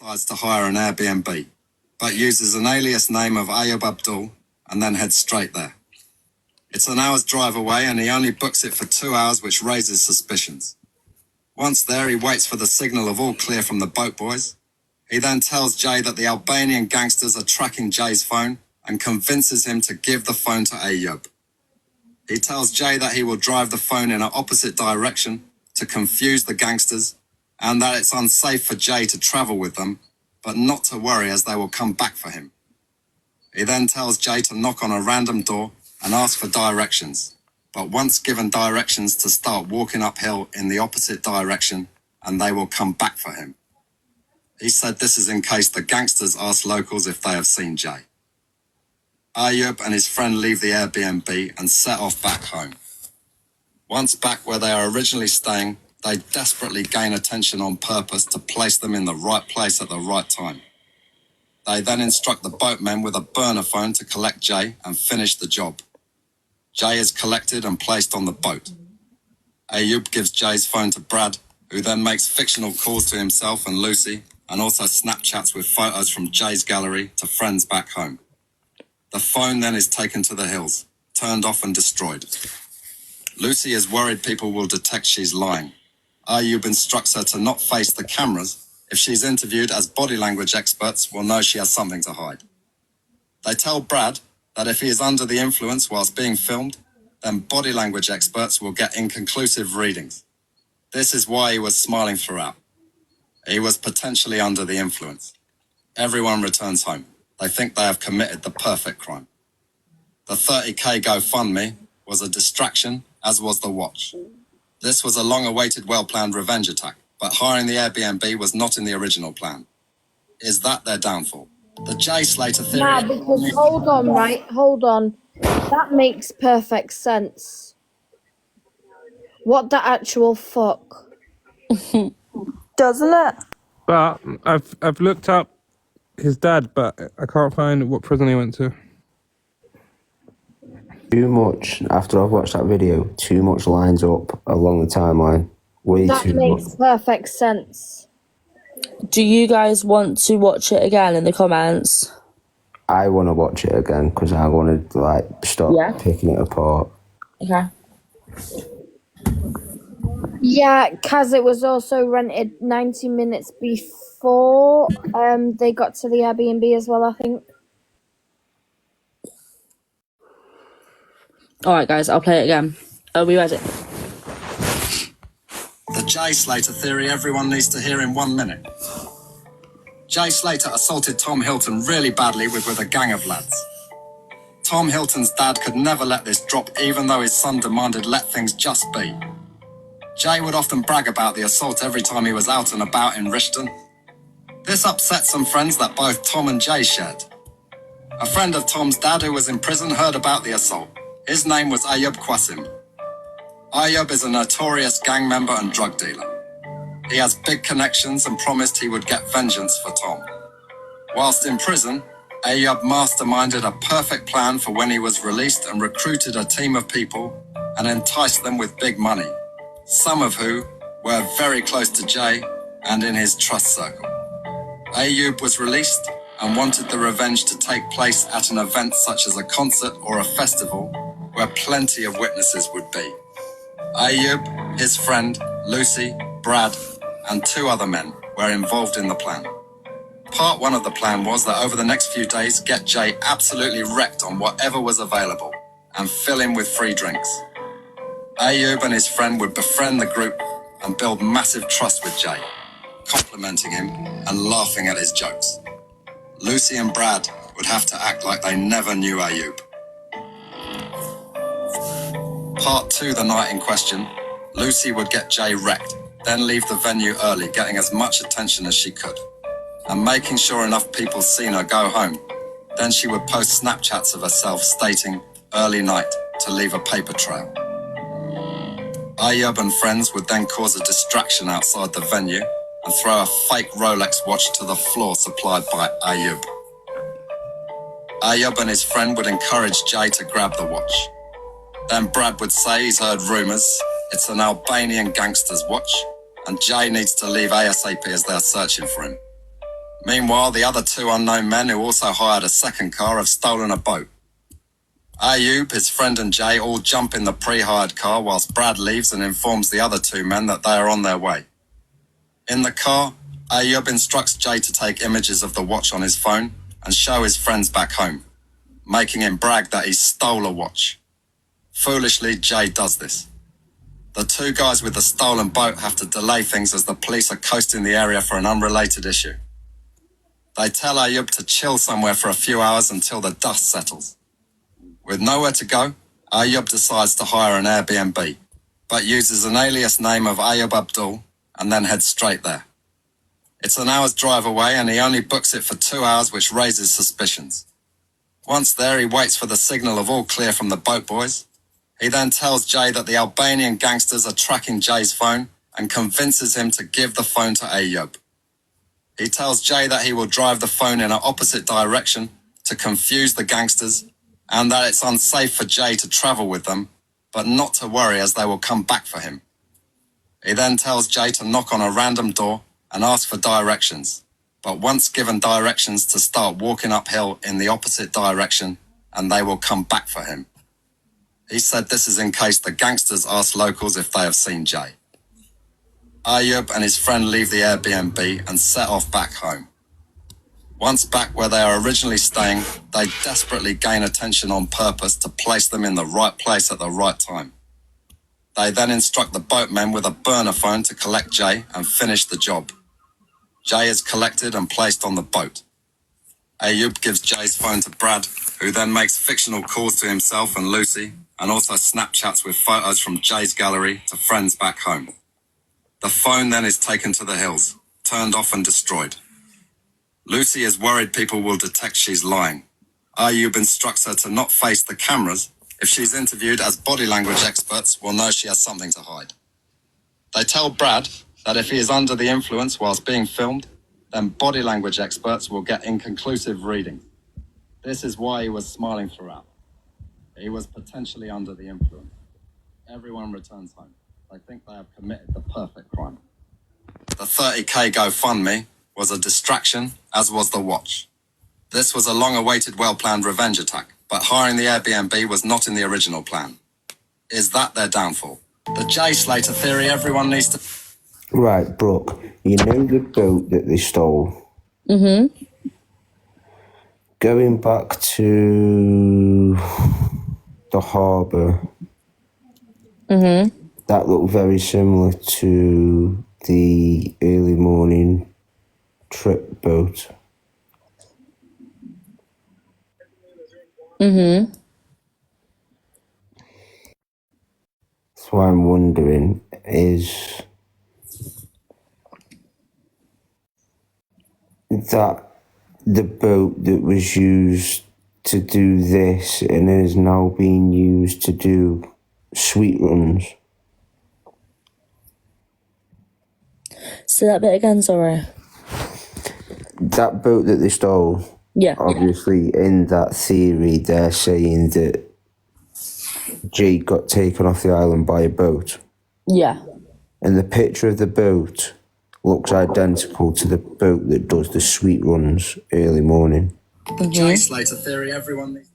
decides to hire an Airbnb, but uses an alias name of Ayub Abdul and then heads straight there. It's an hour's drive away and he only books it for 2 hours, which raises suspicions. Once there, he waits for the signal of all clear from the boat boys. He then tells Jay that the Albanian gangsters are tracking Jay's phone and convinces him to give the phone to Ayub. He tells Jay that he will drive the phone in an opposite direction to confuse the gangsters and that it's unsafe for Jay to travel with them, but not to worry as they will come back for him. He then tells Jay to knock on a random door and ask for directions, but once given directions to start walking uphill in the opposite direction and they will come back for him. He said this is in case the gangsters ask locals if they have seen Jay. Ayub and his friend leave the Airbnb and set off back home. Once back where they are originally staying, they desperately gain attention on purpose to place them in the right place at the right time. They then instruct the boatmen with a burner phone to collect Jay and finish the job. Jay is collected and placed on the boat. Ayub gives Jay's phone to Brad, who then makes fictional calls to himself and Lucy, and also Snapchats with photos from Jay's gallery to friends back home. The phone then is taken to the hills, turned off and destroyed. Lucy is worried people will detect she's lying. Ayub instructs her to not face the cameras. If she's interviewed, as body language experts will know she has something to hide. They tell Brad that if he is under the influence whilst being filmed, then body language experts will get inconclusive readings. This is why he was smiling throughout. He was potentially under the influence. Everyone returns home. They think they have committed the perfect crime. The 30k GoFundMe was a distraction, as was the watch. This was a long-awaited, well-planned revenge attack, but hiring the Airbnb was not in the original plan. Is that their downfall? The Jay Slater Theory... Nah, because hold on. That makes perfect sense. What the actual fuck? Doesn't it? But I've looked up his dad, but I can't find what prison he went to. Too much, after I've watched that video, too much lines up along the timeline. Way that too makes much. Perfect sense. Do you guys want to watch it again in the comments? I want to watch it again because I want to stop picking it apart. Okay. Yeah, Kaz, it was also rented 90 minutes before they got to the Airbnb as well, I think. Alright guys, I'll play it again. Are we ready? The Jay Slater Theory everyone needs to hear in 1 minute. Jay Slater assaulted Tom Hilton really badly with a gang of lads. Tom Hilton's dad could never let this drop even though his son demanded let things just be. Jay would often brag about the assault every time he was out and about in Rishton. This upset some friends that both Tom and Jay shared. A friend of Tom's dad who was in prison heard about the assault. His name was Ayub Qasim. Ayub is a notorious gang member and drug dealer. He has big connections and promised he would get vengeance for Tom. Whilst in prison, Ayub masterminded a perfect plan for when he was released and recruited a team of people and enticed them with big money, some of who were very close to Jay and in his trust circle. Ayub was released and wanted the revenge to take place at an event such as a concert or a festival where plenty of witnesses would be. Ayub, his friend, Lucy, Brad, and 2 other men were involved in the plan. Part 1 of the plan was that over the next few days, get Jay absolutely wrecked on whatever was available and fill him with free drinks. Ayub and his friend would befriend the group and build massive trust with Jay, complimenting him and laughing at his jokes. Lucy and Brad would have to act like they never knew Ayub. Part 2, the night in question, Lucy would get Jay wrecked, then leave the venue early, getting as much attention as she could, and making sure enough people seen her go home. Then she would post Snapchats of herself stating, "early night," to leave a paper trail. Ayub and friends would then cause a distraction outside the venue and throw a fake Rolex watch to the floor supplied by Ayub. Ayub and his friend would encourage Jay to grab the watch. Then Brad would say he's heard rumours, it's an Albanian gangster's watch, and Jay needs to leave ASAP as they're searching for him. Meanwhile, the other two unknown men who also hired a second car have stolen a boat. Ayub, his friend and Jay all jump in the pre-hired car whilst Brad leaves and informs the other two men that they are on their way. In the car, Ayub instructs Jay to take images of the watch on his phone and show his friends back home, making him brag that he stole a watch. Foolishly, Jay does this. The two guys with the stolen boat have to delay things as the police are coasting the area for an unrelated issue. They tell Ayub to chill somewhere for a few hours until the dust settles. With nowhere to go, Ayub decides to hire an Airbnb, but uses an alias name of Ayub Abdul and then heads straight there. It's an hour's drive away and he only books it for 2 hours, which raises suspicions. Once there, he waits for the signal of all clear from the boat boys. He then tells Jay that the Albanian gangsters are tracking Jay's phone and convinces him to give the phone to Ayub. He tells Jay that he will drive the phone in an opposite direction to confuse the gangsters and that it's unsafe for Jay to travel with them, but not to worry as they will come back for him. He then tells Jay to knock on a random door and ask for directions, but once given directions to start walking uphill in the opposite direction and they will come back for him. He said this is in case the gangsters ask locals if they have seen Jay. Ayub and his friend leave the Airbnb and set off back home. Once back where they are originally staying, they desperately gain attention on purpose to place them in the right place at the right time. They then instruct the boatmen with a burner phone to collect Jay and finish the job. Jay is collected and placed on the boat. Ayub gives Jay's phone to Brad, who then makes fictional calls to himself and Lucy, and also Snapchats with photos from Jay's gallery to friends back home. The phone then is taken to the hills, turned off and destroyed. Lucy is worried people will detect she's lying. Ayub instructs her to not face the cameras. If she's interviewed, as body language experts will know she has something to hide. They tell Brad that if he is under the influence whilst being filmed, then body language experts will get inconclusive readings. This is why he was smiling throughout. He was potentially under the influence. Everyone returns home. They think they have committed the perfect crime. The 30k GoFundMe was a distraction, as was the watch. This was a long-awaited, well-planned revenge attack, but hiring the Airbnb was not in the original plan. Is that their downfall? The Jay Slater theory everyone needs to... Right, Brooke, you know the boat that they stole? Mm-hmm. Going back to the harbour, Mm-hmm. that looked very similar to the early morning trip boat. Mm-hmm. So what I'm wondering is that the boat that was used to do this and is now being used to do sweet runs. Say that bit again, sorry. That boat that they stole, Yeah. obviously in that theory they're saying that Jay got taken off the island by a boat. Yeah. And the picture of the boat looks identical to the boat that does the sweet runs early morning. Mm-hmm. Jay Slater theory everyone needs...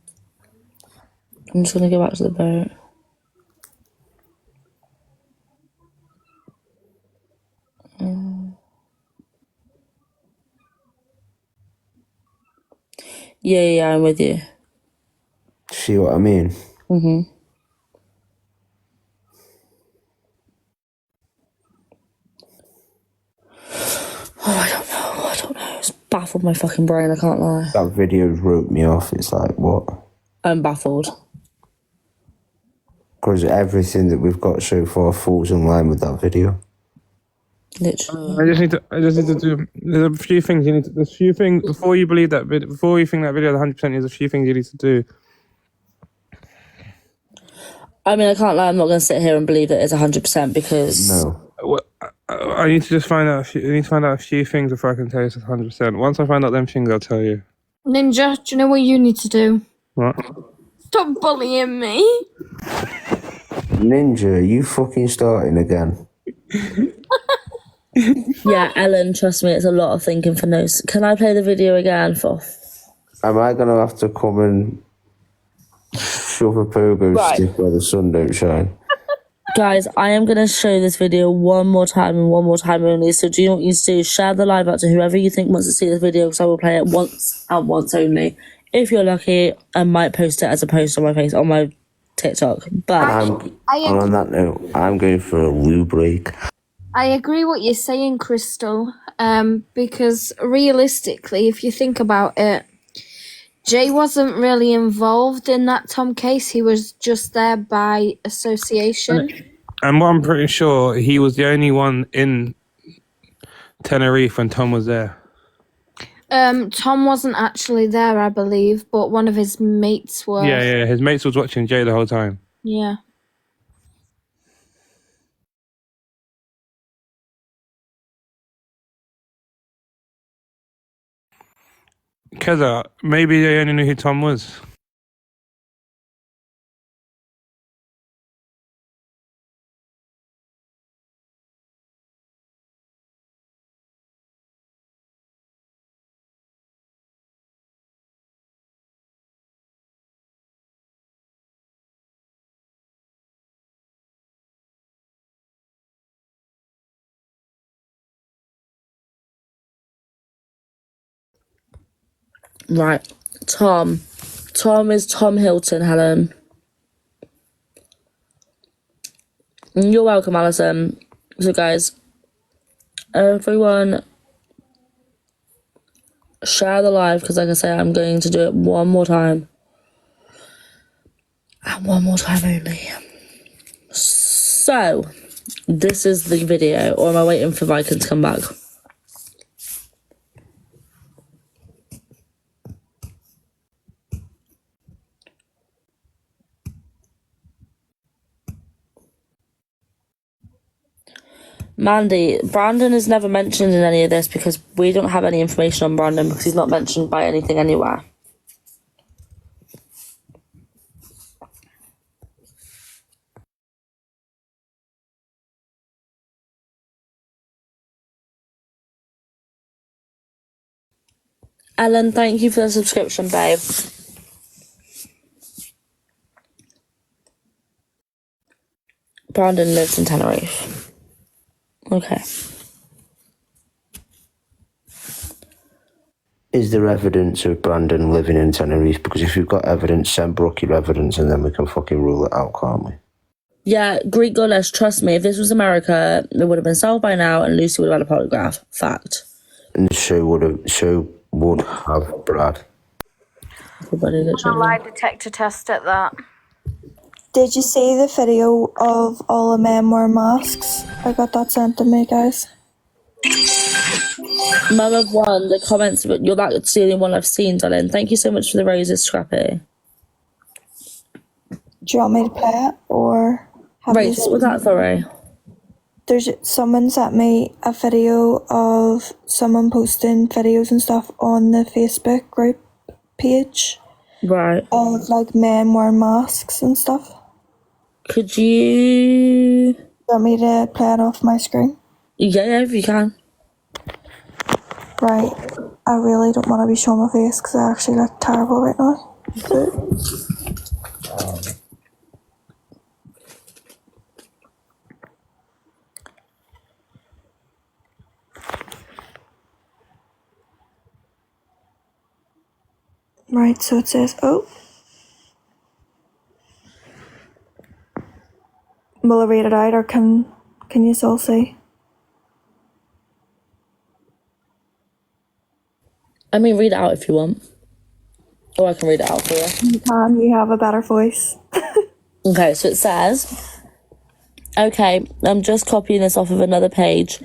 I'm just gonna go back to the boat. Yeah, I'm with you. See what I mean? Mm-hmm. Oh, I don't know. It's baffled my fucking brain, I can't lie. That video wrote me off. It's like, what? I'm baffled. Because everything that we've got so far falls in line with that video. Literally. I just need to do. There's a few things you need to. There's a few things before you believe that video. Before you think that video is 100%, there's a few things you need to do. I mean, I can't lie. I'm not going to sit here and believe that it's 100% because No. Well, I need to just find out. I need to find out a few things before I can tell you it's 100%. Once I find out them things, I'll tell you. Ninja, do you know what you need to do? What? Stop bullying me. Ninja, are you fucking starting again? Yeah, Ellen, trust me, it's a lot of thinking for no. Can I play the video again for? Am I going to have to come and shove a pogo Right. stick where the sun don't shine? Guys, I am going to show this video one more time and one more time only. So do you know what you need to do? Share the live out to whoever you think wants to see this video, because I will play it once and once only. If you're lucky, I might post it as a post on my TikTok. But And on that note, I'm going for a loo break. I agree what you're saying, Crystal. Because realistically, if you think about it, Jay wasn't really involved in that Tom case. He was just there by association. And what I'm pretty sure, he was the only one in Tenerife when Tom was there. Tom wasn't actually there, I believe, but one of his mates was. Yeah. His mates was watching Jay the whole time. Yeah. Keza, maybe they only knew who Tom was. right, Tom is Tom Hilton, Helen. You're welcome, Alison. So guys, everyone share the live, because like I say, I'm going to do it one more time. And one more time only. So, this is the video. Or am I waiting for Viking to come back? Mandy, Brandon is never mentioned in any of this because we don't have any information on Brandon because he's not mentioned by anything anywhere. Ellen, thank you for the subscription, babe. Brandon lives in Tenerife. Okay. Is there evidence of Brandon living in Tenerife? Because if you've got evidence, send Brooke your evidence and then we can fucking rule it out, can't we? Yeah, Greek goddess, trust me, if this was America, it would have been solved by now and Lucy would have had a polygraph. Fact. And the show would have Brad. Everybody A literally. lie detector test at that. Did you see the video of all the men wearing masks? I got that sent to me, guys. Mum of one, the comments, but that's the only one I've seen, darling. Thank you so much for the roses, Scrappy. Do you want me to play it, or have Right, you what was that, sorry? There's someone sent me a video of someone posting videos and stuff on the Facebook group page Right. of like men wearing masks and stuff. Could you... Do you want me to play it off my screen? Yeah, if you can. Right. I really don't want to be showing my face because I actually look terrible right now. Right, so it says, oh. Will I read it out, or can you all see? I mean, read it out if you want. Or I can read it out for you. You can, you have a better voice. Okay, so it says... Okay, I'm just copying this off of another page.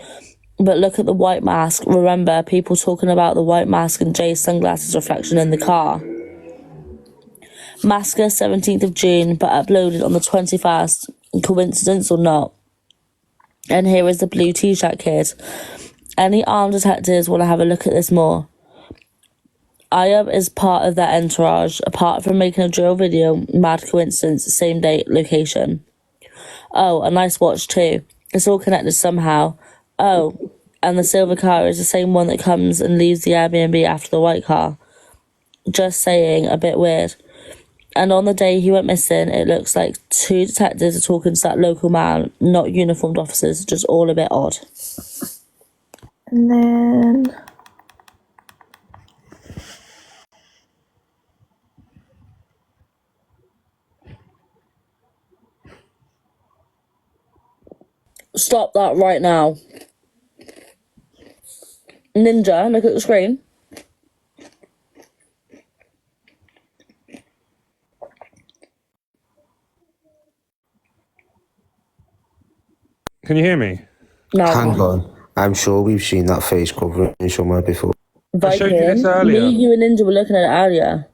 But look at the white mask. Remember, people talking about the white mask and Jay's sunglasses reflection in the car. Masker 17th of June, but uploaded on the 21st. Coincidence or not? And here is the blue t-shirt kid. Any armed detectives want to have a look at this more? Ayub is part of their entourage. Apart from making a drill video, mad coincidence, same date, location. Oh, a nice watch too. It's all connected somehow. Oh, and the silver car is the same one that comes and leaves the Airbnb after the white car. Just saying, a bit weird. And on the day he went missing, it looks like 2 detectives are talking to that local man, not uniformed officers, just all a bit odd. And then Stop that right now. Ninja, look at the screen. Can you hear me? No. Hang on. I'm sure we've seen that face covering somewhere before. I showed you this Viking, earlier. me, you and Ninja were looking at it earlier.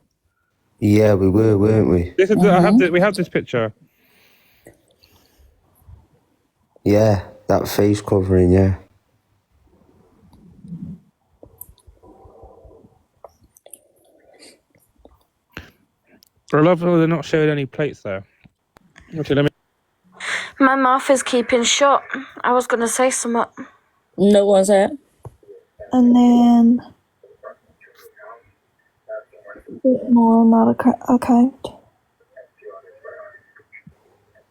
Yeah, we were, weren't we? This is we have this picture. Yeah, that face covering, yeah. I love how they're not showing any plates there. Okay, let me. My mouth is keeping shut. I was gonna say something. No one's it. and then there's more on that account.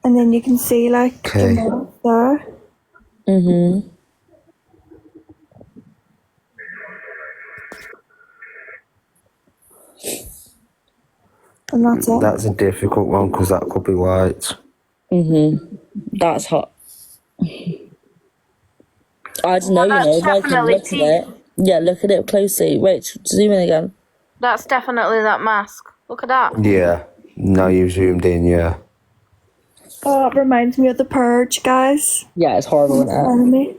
And then you can see like Okay. the notes there. Mm-hmm. And that's it. That's a difficult one because that could be white. Mm-hmm. That's hot. I don't know, That's you know, Viking, definitely look at it. Yeah, look at it closely. Wait, zoom in again. That's definitely that mask. Look at that. Yeah. Now you've zoomed in, yeah. Oh, it reminds me of The Purge, guys. Yeah, it's horrible, isn't it? Enemy.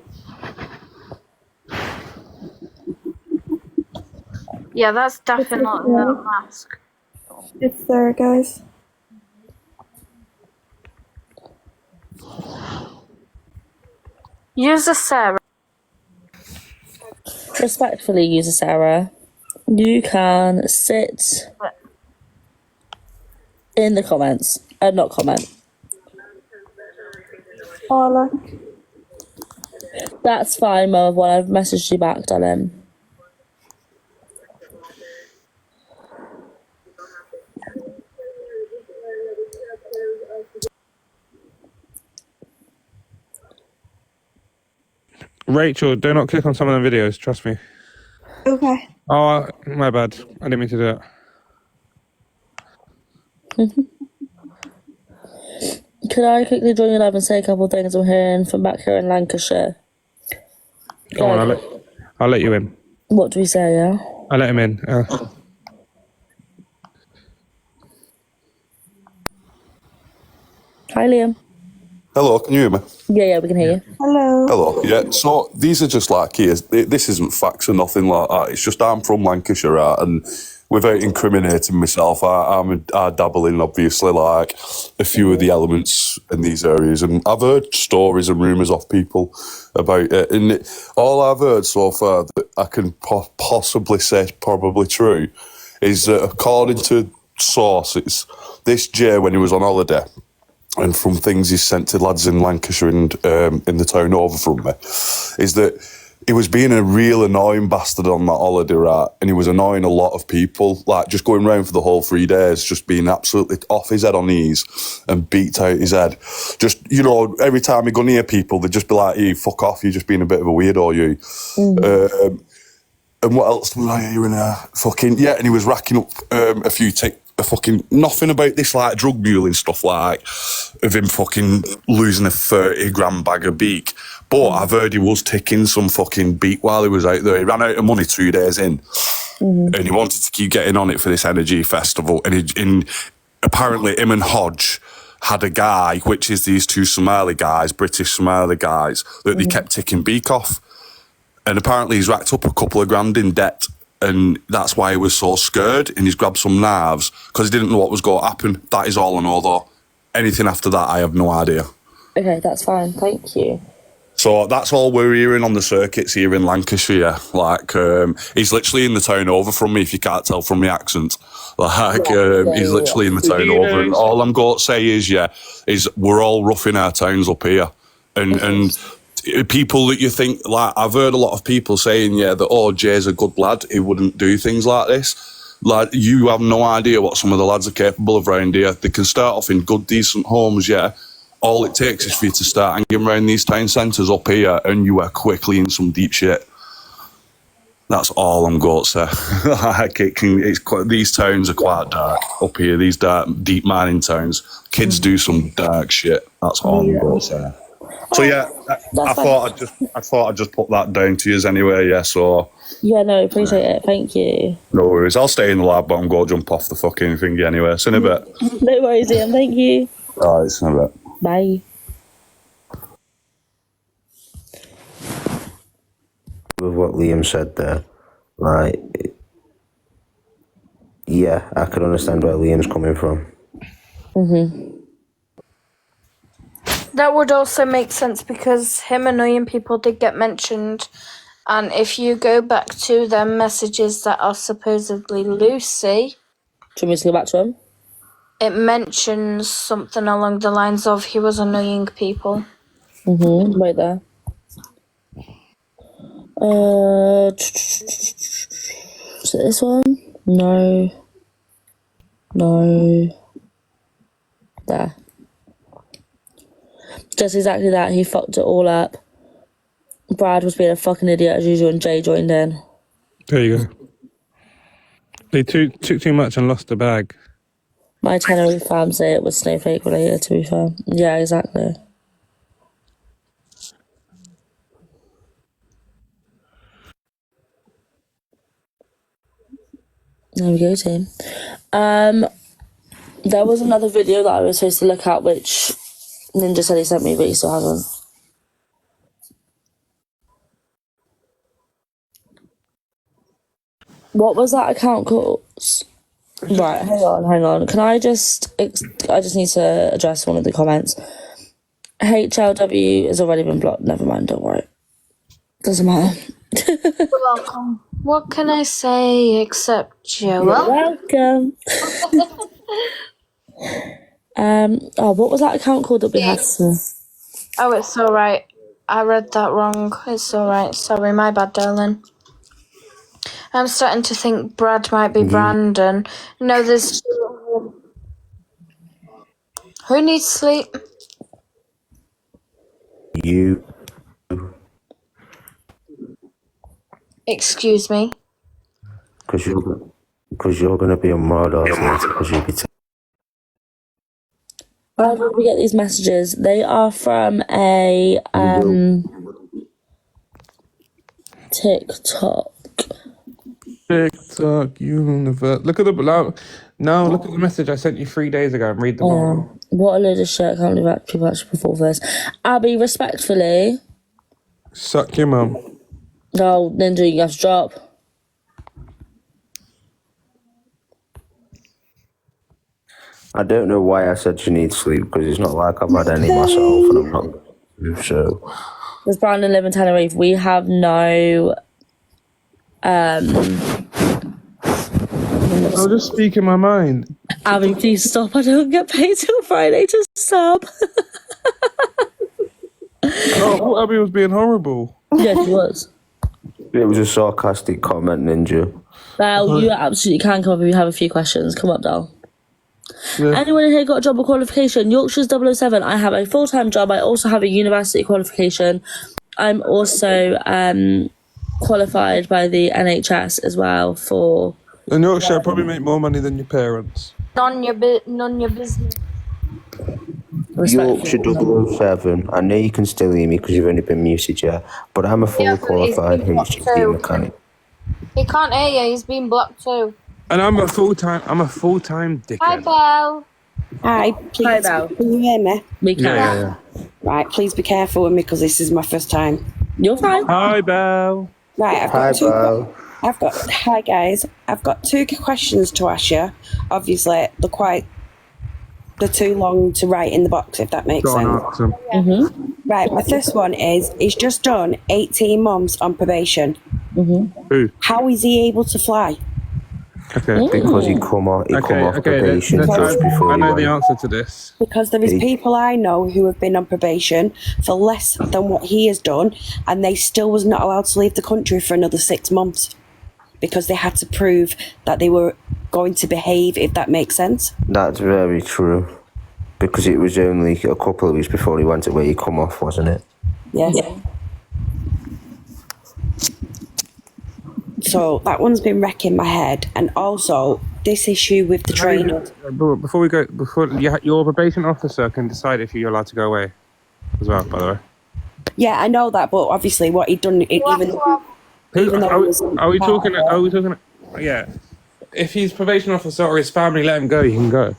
Yeah, that's definitely that mask. It's there, guys. Use a Sarah. Respectfully, user Sarah, you can sit in the comments. Not comment. Oh, look. That's fine, Mum. When I've messaged you back, darling. Rachel, do not click on some of them videos. Trust me. Okay. Oh, my bad. I didn't mean to do that. Could I quickly join you live and say a couple of things I'm hearing from back here in Lancashire? Go on, I'll let you in. What do we say, yeah? I'll let him in. Hi, Liam. Hello, can you hear me? Yeah, we can hear you. Hello. Hello, yeah. So these are just like here. This isn't facts or nothing like that. It's just I'm from Lancashire, right? And without incriminating myself, I dabble in obviously like a few of the elements in these areas, and I've heard stories and rumours off people about it. And all I've heard so far that I can possibly say is probably true is that according to sources, this Jay, when he was on holiday, and from things he's sent to lads in Lancashire and in the town over from me, is that he was being a real annoying bastard on that holiday, right? And he was annoying a lot of people, like just going round for the whole 3 days, just being absolutely off his head on knees and beat out his head. Just, you know, every time he go near people, they'd just be like, "You fuck off, you're just being a bit of a weirdo, you." Mm-hmm. And what else was I hearing? Fucking, yeah, and he was racking up a few fucking nothing about this like drug mule and stuff like of him fucking losing a 30-gram bag of beak. But I've heard he was taking some fucking beat while he was out there. He ran out of money 2 days in, and he wanted to keep getting on it for this energy festival. And apparently him and Hodge had a guy, which is these two Somali guys, British Somali guys, that they kept taking beak off. And apparently he's racked up a couple of grand in debt. And that's why he was so scared, and he's grabbed some knives because he didn't know what was going to happen. That is all I know, though. Anything after that, I have no idea. Okay, that's fine. Thank you. So that's all we're hearing on the circuits here in Lancashire. Like, he's literally in the town over from me, if you can't tell from my accent. Like, he's literally in the town over. And all I'm going to say is, is we're all roughing our towns up here. And people that you think, like, I've heard a lot of people saying, yeah, that, oh, Jay's a good lad, he wouldn't do things like this. Like, you have no idea what some of the lads are capable of around here. They can start off in good, decent homes, yeah. All it takes is for you to start hanging around these town centres up here, and you are quickly in some deep shit. That's all I'm going to say. Like, these towns are quite dark up here, these dark, deep mining towns. Kids do some dark shit. That's all I'm going to say. So yeah, I thought I'd just put that down to you anyway. Yeah, so Yeah, no, appreciate it. Thank you. no worries. I'll stay in the lab, but I'm going to jump off the fucking thingy anyway. See you in a bit. No worries, Ian. Thank you. All right, see you in a bit. Bye. With what Liam said there, like, yeah, I can understand where Liam's coming from. That would also make sense because him annoying people did get mentioned. And if you go back to them messages that are supposedly Lucy, Do you want me to go back to him? it mentions something along the lines of he was annoying people. Right there. Is it this one? No. There. Just exactly that. He fucked it all up. Brad was being a fucking idiot as usual, and Jay joined in. There you go. They took too much and lost the bag. My Tenerife fam say it was snowflake related, to be fair. Yeah, exactly. There we go, team. There was another video that I was supposed to look at, which Ninja said he sent me, but he still hasn't. What was that account called? Right, hang on. I just need to address one of the comments. HLW has already been blocked. Never mind, don't worry. Doesn't matter. You're welcome. What can I say except you're Welcome. What was that account called that we had to... Oh, it's alright. I read that wrong. It's alright. Sorry, my bad, darling. I'm starting to think Brad might be Brandon. No, there's... Who needs sleep? You. Excuse me? Because you're going to be on Murder later, because you'll be Where did we get these messages? They are from a TikTok. TikTok universe. Look at the message I sent you 3 days ago and read them all. What a load of shit. I can't believe people actually put forward this. Abby, respectfully. Suck your mum. No, Ninja, you have to drop. I don't know why I said you need sleep, because it's not like I've had any myself, and I'm not. So. Does Brandon live in Tenerife? We have no. I'll just speak in my mind. Abby, please stop. I don't get paid till Friday to sub. Oh, Abby was being horrible. Yeah, she was. It was a sarcastic comment, Ninja. Well, you absolutely can come up if you have a few questions. Come up, doll. Yeah. Anyone in here got a job or qualification? Yorkshire's 007. I have a full-time job. I also have a university qualification. I'm also qualified by the NHS as well for... In Yorkshire, probably make more money than your parents. None your business. Yorkshire 007. I know you can still hear me because you've only been muted, yeah. But I'm a fully qualified HGV mechanic. He can't hear you. He's been blocked too. And I'm a full-time dickhead. Hi, Belle. Hi, please. Hi, Belle. Can you hear me? We can. Yeah. Right, please be careful with me because this is my first time. You're fine. Hi, Belle. Right, hi guys. I've got two questions to ask you. Obviously, they're too long to write in the box, if that makes sense. Right, my first one is, he's just done 18 months on probation. Who? How is he able to fly? Okay. because he come off probation just before I he know the went. answer to this. Because there is people I know who have been on probation for less than what he has done, and they still was not allowed to leave the country for another 6 months because they had to prove that they were going to behave, if that makes sense. That's very true. Because it was only a couple of weeks before he went away, he come off, wasn't it? Yes. Yeah. So that one's been wrecking my head, and also this issue with the trainer. Before we go, your probation officer can decide if you're allowed to go away, as well. By the way. Yeah, I know that, but obviously what he'd done, even though are we talking? Yeah. If his probation officer or his family let him go, he can go.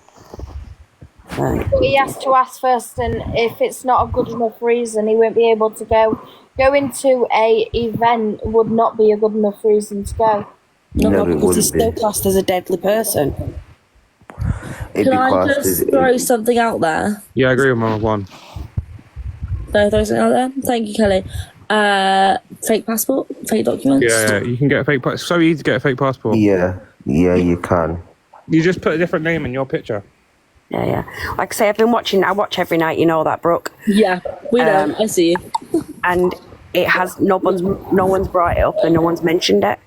Right. But he has to ask first, and if it's not a good enough reason, he won't be able to go. Going to a event would not be a good enough reason to go. No, because he's still classed as a deadly person. Can I just throw something out there? Yeah, I agree with my one. Can I throw something out there? Thank you, Kelly. Fake passport, fake documents. Yeah, you can get a fake passport. So easy to get a fake passport. Yeah, you can. You just put a different name in your picture. Yeah. Like I say, I watch every night, you know that, Brooke. Yeah, we know. I see you. And it has no one's brought it up and no one's mentioned it.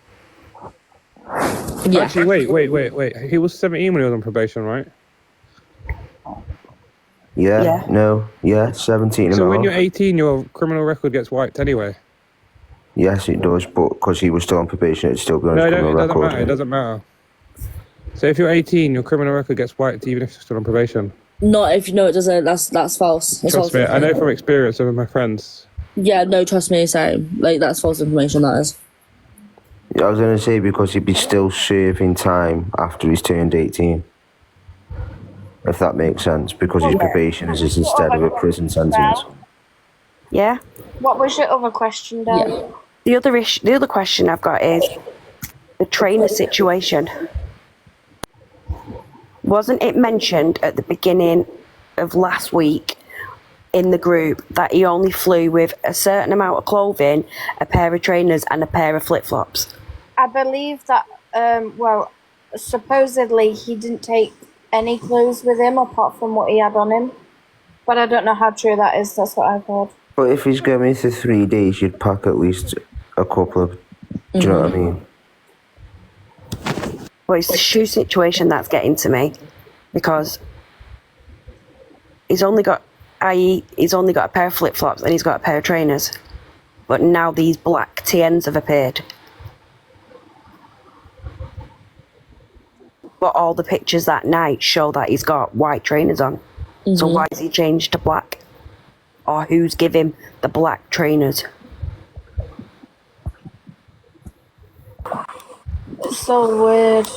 Yeah. Actually, wait. He was 17 when he was on probation, right? Yeah. 17 So when you're 18, your criminal record gets wiped anyway. Yes, it does, but because he was still on probation, it'd still be on his criminal record. It doesn't matter. So if you're 18, your criminal record gets wiped even if you're still on probation. Not if you know it doesn't. That's false. Trust me, I know from experience with my friends. Yeah, no, trust me, same. Like, that's false information, that is. I was going to say, because he'd be still serving time after he's turned 18. If that makes sense, because his probation is instead of a prison sentence. Yeah. What was your other question, Dan? Yeah. The other question I've got is the trainer situation. Wasn't it mentioned at the beginning of last week in the group that he only flew with a certain amount of clothing, a pair of trainers and a pair of flip-flops? I believe that, supposedly he didn't take any clothes with him apart from what he had on him. But I don't know how true that is, that's what I've heard. But if he's going for 3 days, you'd pack at least a couple of... Do you know what I mean? Well, it's the shoe situation that's getting to me, because he's only got a pair of flip-flops and he's got a pair of trainers. But now these black TNs have appeared. But all the pictures that night show that he's got white trainers on. So why has he changed to black? Or who's giving the black trainers? It's so weird.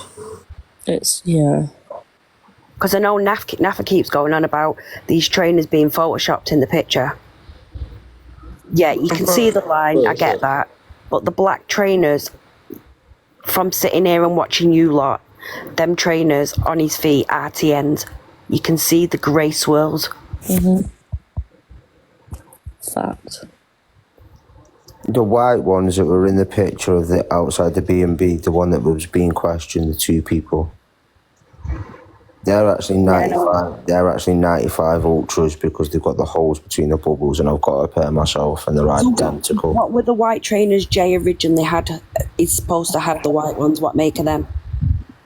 Yeah. Because I know Nafa keeps going on about these trainers being photoshopped in the picture. Yeah, you can see the line, I get that. But the black trainers, from sitting here and watching you lot, them trainers on his feet, RTNs, you can see the grey swirls. Fact. The white ones that were in the picture of the outside the B&B, the one that was being questioned, the 2 people, they're actually 95. They're actually 95 ultras because they've got the holes between the bubbles, and I've got a pair myself, and they're identical. What were the white trainers Jay originally had? He's supposed to have the white ones. What make of them?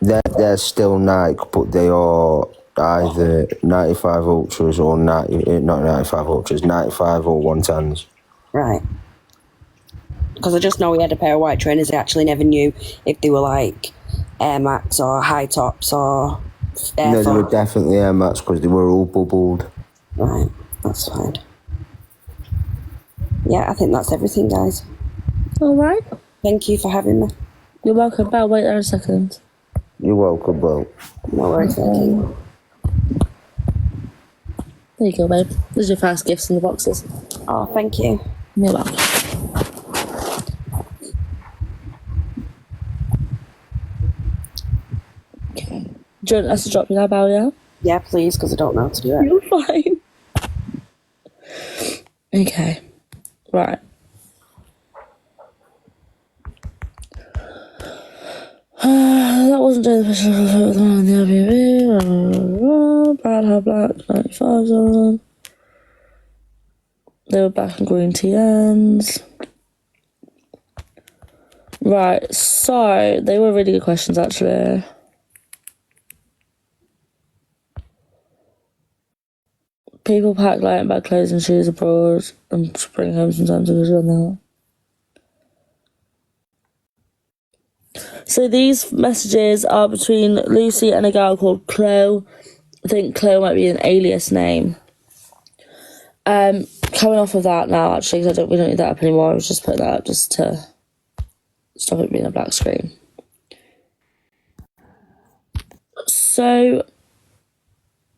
They're still Nike, but they are either 95 ultras or 95 or 110s. Right. Because I just know he had a pair of white trainers. I actually never knew if they were like Air Max or high tops or Air No, they Force. were definitely Air Max because they were all bubbled. Right, that's fine. Yeah, I think that's everything, guys. All right. Thank you for having me. You're welcome. I'll wait there a second. You're welcome, Bill. No worries, thank you. There you go, babe. There's your first gifts in the boxes. Oh, thank you. You're welcome. Okay. Do you want us to drop you that bell, yeah? Yeah, please, because I don't know how to do it. You're fine. Okay. Right. That wasn't Brad had black 95s on. They were black and green TNs. Right, so they were really good questions actually. People pack light and bag clothes and shoes abroad and bring home sometimes because of that. So these messages are between Lucy and a girl called Chloe. I think Chloe might be an alias name. Coming off of that now, actually, because we don't need that up anymore. I was just putting that up just to stop it being a black screen. So,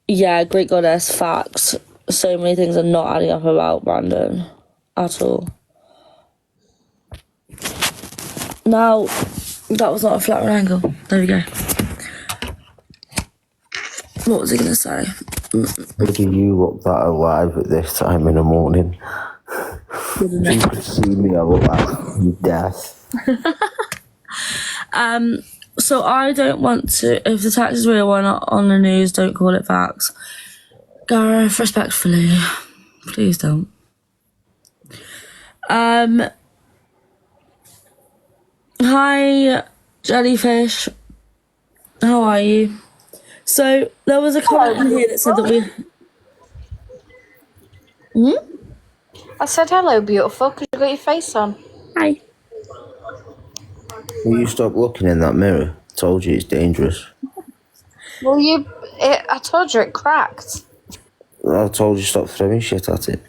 yeah, Greek goddess, facts. So many things are not adding up about Brandon at all. Now, that was not a flat angle. There we go. What was he going to say? How do you look that alive at this time in the morning? If you could see me, I look like death. So I don't want to, if the tax is real or not on the news, don't call it facts. Gareth, respectfully, please don't. Hi, Jellyfish. How are you? So there was a comment in here that said that we... I said hello, beautiful, because you got your face on. Hi. Will you stop looking in that mirror? I told you it's dangerous. Well, I told you it cracked. I told you stop throwing shit at it.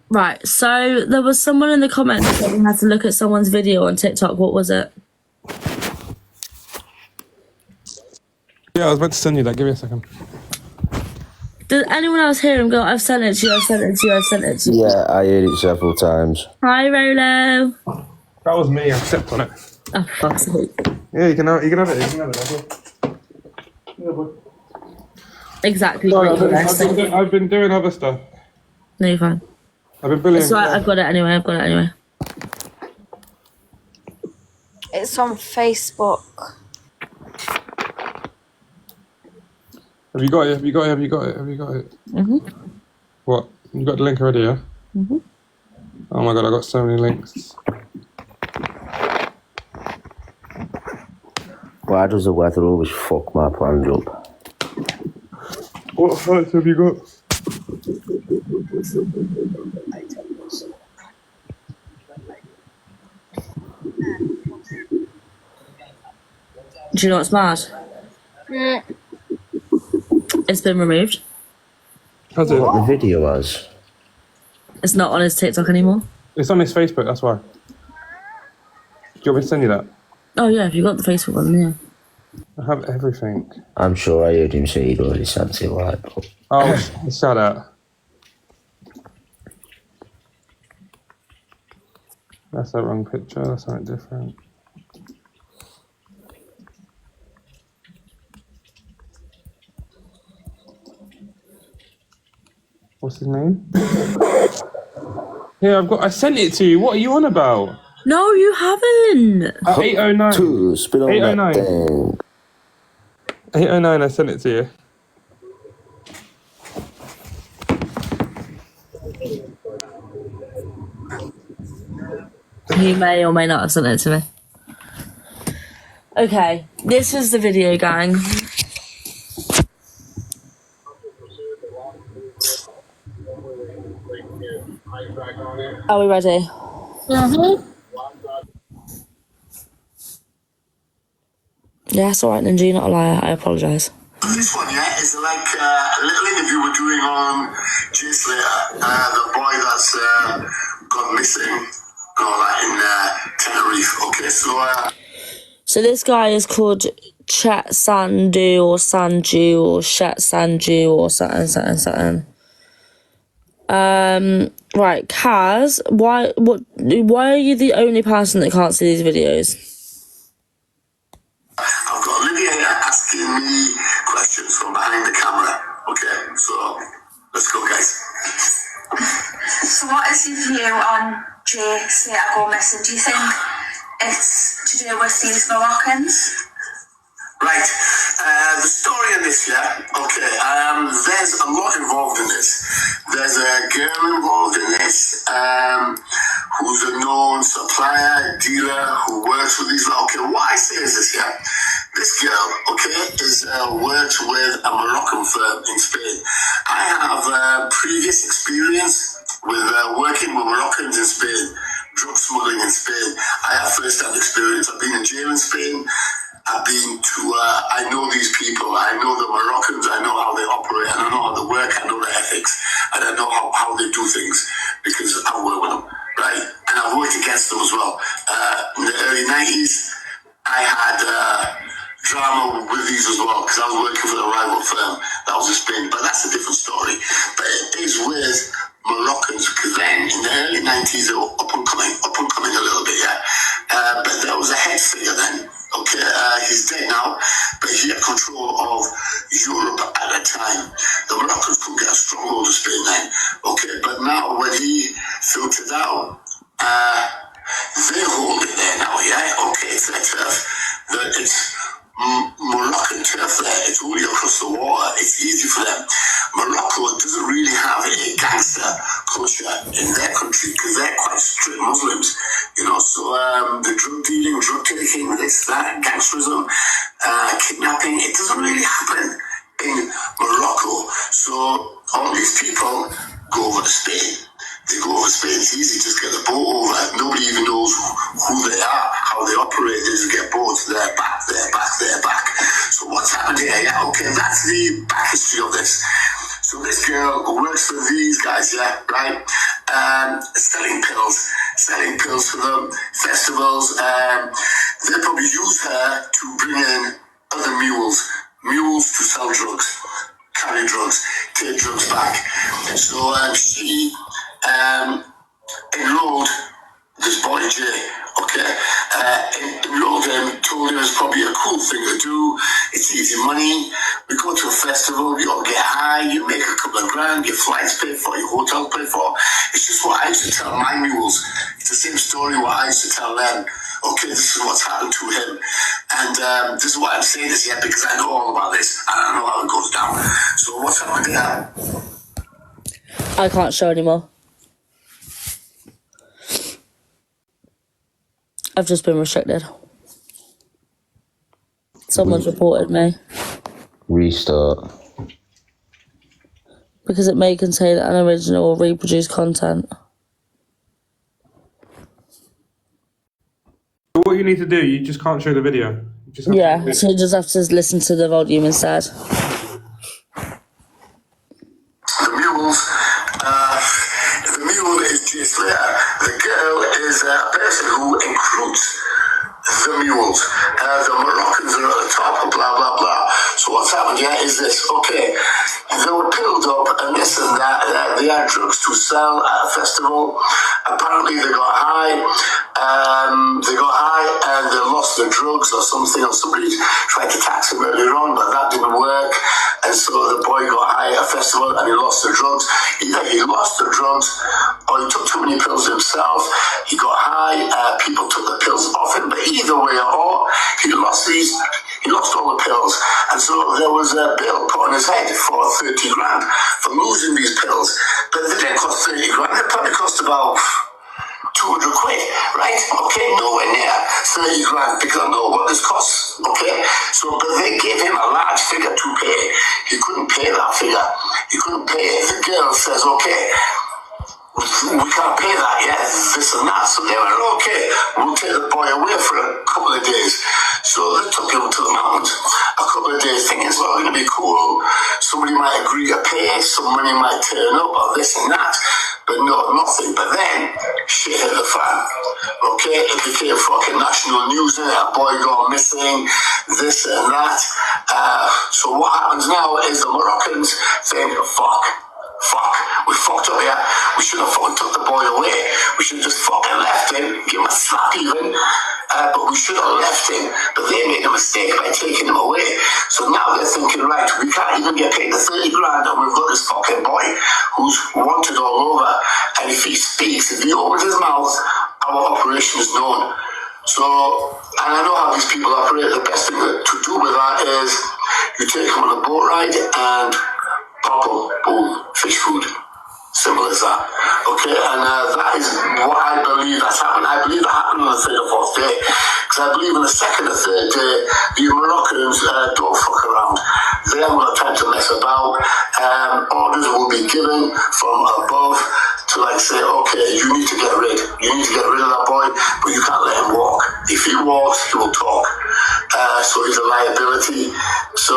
Right, so there was someone in the comments that said we had to look at someone's video on TikTok. What was it? Yeah, I was about to send you that. Give me a second. Did anyone else hear him go, I've sent it to you, I've sent it to you, I've sent it to you? Yeah, I heard it several times. Hi, Rolo. That was me. I stepped on it. Oh, fuck's sake. Yeah, you can have it. You can have it. Yeah, boy. Exactly. Sorry, I've been doing other stuff. No, you're fine. I've been bullying. It's right, I've got it anyway, It's on Facebook. Have you got it? Have you got it? Mm-hmm. What? You got the link already, yeah? Mm-hmm. Oh my god, I got so many links. Why does the weather always fuck my plans up? What facts have you got? Do you know what's mad? It's been removed. Has it? What the video has? It's not on his TikTok anymore. It's on his Facebook, that's why. Do you want me to send you that? Oh yeah, if you got the Facebook one, yeah. I have everything. I'm sure I heard him say he'd already sent it, like, but... Oh, shut up. That's the wrong picture, that's something different. What's his name? Yeah, I sent it to you. What are you on about? No, you haven't. At 8:09. Two, spit on 8:09. that thing. 8:09, I sent it to you. He may or may not have sent it to me. Okay, this is the video, gang. Are we ready? Mm-hmm. Yeah, it's alright, Ninja, you're not a liar. I apologise. This one, yeah, is like a little interview we're doing on Jay Slater, the boy that's gone missing, all that in Tenerife. Okay, so this guy is called Chet Sandu or Sanju or Shet Sanju or something. Right, Kaz, why are you the only person that can't see these videos? I've got Lydia here asking me questions from behind the camera. Okay, so let's go, guys. So what is your view on Jay Slater go missing? Do you think it's to do with these Moroccans. Right. The story in this, yeah? Okay. There's a lot involved in this. There's a girl involved in this, who's a known supplier, dealer, who works with these. Okay, what I say is this, yeah? This girl, okay, is works with a Moroccan firm in Spain. I have previous experience with working with Moroccans in Spain, drug smuggling in Spain. I have first-hand experience. I've been in jail in Spain. I've been to, I know these people, I know the Moroccans, I know how they operate, and I know how they work, I know their ethics, and I know how they do things, because I've worked with them, right? And I've worked against them as well. In the early 90s, I had drama with these as well, because I was working for the rival firm that was in Spain, but that's a different story. But it is with Moroccans, because then in the early 90s, they were up and coming a little bit, yeah. But there was a head figure then. Okay, he's dead now, but he had control of Europe at that time. The Moroccans couldn't get a stronghold of Spain then. Okay, but now when he filtered out, they hold it there now, yeah? Okay, it's their turf. It's Moroccan turf there. It's only across the water. It's easy for them. Morocco doesn't really have a gangster culture in their country because they're quite strict Muslims, you know. So the drug dealing, drug taking, this, that, gangsterism, kidnapping, it doesn't really happen in Morocco. So all these people go over to Spain. They go over to Spain, it's easy, just get the boat over. Nobody even knows who they are, how they operate. They just get boats, they're back. So what's happened here? Yeah, okay, that's the back history of this. So this girl works for these guys, yeah, right? Selling pills for them, festivals. They probably use her to bring in other mules to sell drugs, carry drugs, take drugs back. So she enrolled this boy Jay, okay? Enrolled him, told him it's probably a cool thing to do. It's easy money. We go to a festival, you all get high, you make a couple of grand, your flights paid for, your hotel paid for. It's just what I used to tell my mules. It's the same story what I used to tell them. Okay, this is what's happened to him. And this is why I'm saying this yet, because I know all about this and I know how it goes down. So what's happened there? I can't show anymore. I've just been restricted. Someone's reported me. Restart. Because it may contain unoriginal or reproduced content. What you need to do, you just can't show the video. You just have to So you just have to listen to the volume instead. The mule is Jay Slater. The girl is a person who includes the mules. The Moroccans are at the top, blah, blah, blah. So what's happened here is this. Okay, they were pilled up and this and that. They had drugs to sell at a festival. Apparently they got high. And they lost their drugs or something. Or somebody tried to tax him earlier on, but that didn't work. And so the boy got high at a festival and he lost the drugs. Either he lost the drugs or he took too many pills himself. He got high, people took the pills off him. But either way or he lost all the pills. And so there was a bill put on his head for 30 grand for losing these pills. But they didn't cost 30 grand. They probably cost about 200 quid, right? Okay, nowhere near 30 grand because I know what this costs, okay? So, but they gave him a large figure to pay. He couldn't pay that figure. He couldn't pay it. The girl says, okay, we can't pay that, yeah, this and that. So they went, okay, we'll take the boy away for a couple of days. So they took him to the mountains a couple of days thinking it's not going to be cool. Somebody might agree to pay, some money might turn up or this and that. But no, nothing. But then, shit hit the fan. Okay, it became fucking national news. A boy gone missing, this and that. So what happens now is the Moroccans think, fuck, we fucked up here. We should have fucking took the boy away. We should have just fucking left him, give him a slap even. But we should have left him. But they made a mistake by taking him away. So now they're thinking, right, we can't even get paid the 30 grand and we've got this fucking boy who's wanted all over. And if he speaks, if he opens his mouth, our operation is known. So, and I know how these people operate. The best thing to do with that is you take them on a boat ride and pop them, boom, fish food. Simple as that. Okay, and that is what I believe that's happened. I believe that happened on the third or fourth day. Because I believe on the second or third day, the Moroccans don't fuck around. They haven't got time to mess about. Orders will be given from above to like say, okay, you need to get rid. You need to get rid of that boy, but you can't let him walk. If he walks, he will talk. So he's a liability. So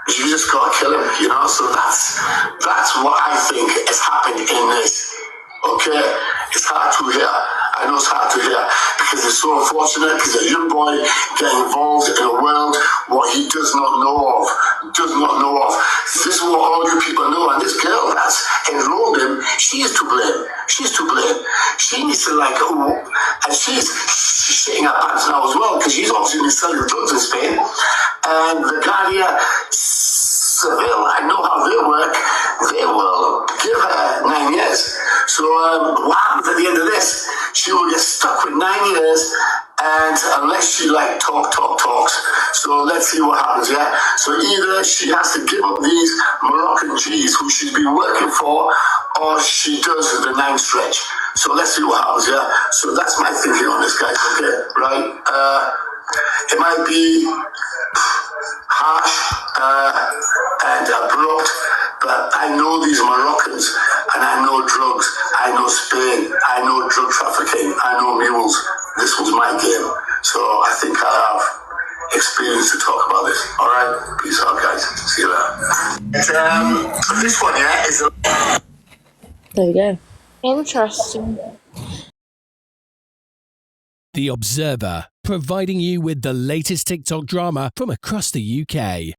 you just gotta kill him, you know. So that's what I think has happened in this. Okay, it's hard to hear. I know it's hard to hear because it's so unfortunate. Because a young boy getting involved in a world what he does not know of. This is what all you people know. And this girl that's enrolled him, she is to blame. She's to blame. She needs to like, and she's shitting her pants now as well because she's obviously been selling drugs in Spain. And the Guardia, Seville, I know how they work. They will give her 9 years. So what happens at the end of this? She will get stuck with 9 years, and unless she like talks. So let's see what happens. Yeah. So either she has to give up these Moroccan G's who she's been working for, or she does the 9 stretch. So let's see what happens. Yeah. So that's my thinking on this, guys. Okay, right? It might be harsh and abrupt, but I know these Moroccans and I know drugs, I know Spain, I know drug trafficking, I know mules. This was my game, so I think I have experience to talk about this. All right, peace out, guys. See you later. This one, yeah, is There we go. Interesting. The Observer, providing you with the latest TikTok drama from across the UK.